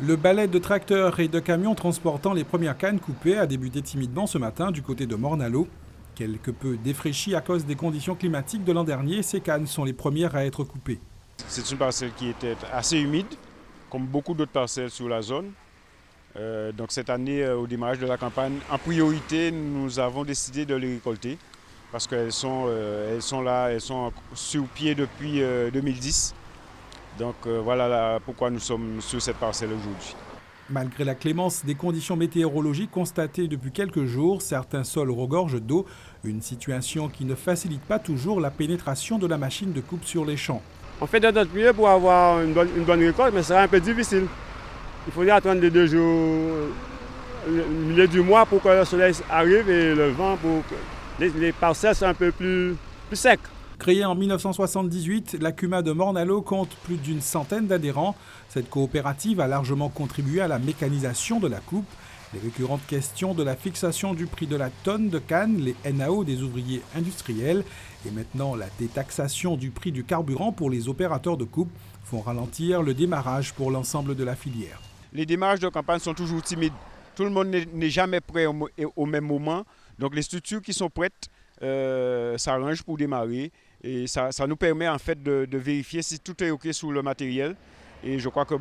Le balai de tracteurs et de camions transportant les premières cannes coupées a débuté timidement ce matin du côté de Morne-à-l'Eau. Quelque peu défraîchies à cause des conditions climatiques de l'an dernier, ces cannes sont les premières à être coupées. C'est une parcelle qui était assez humide, comme beaucoup d'autres parcelles sur la zone. Donc cette année, au démarrage de la campagne, en priorité, nous avons décidé de les récolter parce qu'elles sont là, elles sont sur pied depuis 2010. Donc voilà pourquoi nous sommes sur cette parcelle aujourd'hui. Malgré la clémence des conditions météorologiques constatées depuis quelques jours, certains sols regorgent d'eau, une situation qui ne facilite pas toujours la pénétration de la machine de coupe sur les champs. On fait de notre mieux pour avoir une bonne récolte, mais ce sera un peu difficile. Il faudrait attendre les 2 jours, le milieu du mois pour que le soleil arrive et le vent pour que les parcelles soient un peu plus secs. Créée en 1978, la CUMA de Morne-à-l'Eau compte plus d'une centaine d'adhérents. Cette coopérative a largement contribué à la mécanisation de la coupe. Les récurrentes questions de la fixation du prix de la tonne de canne, les NAO des ouvriers industriels et maintenant la détaxation du prix du carburant pour les opérateurs de coupe font ralentir le démarrage pour l'ensemble de la filière. Les démarrages de campagne sont toujours timides. Tout le monde n'est jamais prêt au même moment. Donc les structures qui sont prêtes s'arrangent pour démarrer. Et ça nous permet en fait de vérifier si tout est OK sur le matériel. Et je crois que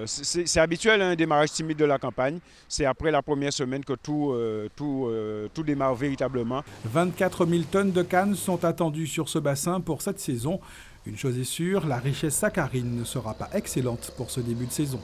c'est habituel un démarrage timide de la campagne. C'est après la première semaine que tout démarre véritablement. 24 000 tonnes de cannes sont attendues sur ce bassin pour cette saison. Une chose est sûre, la richesse saccharine ne sera pas excellente pour ce début de saison.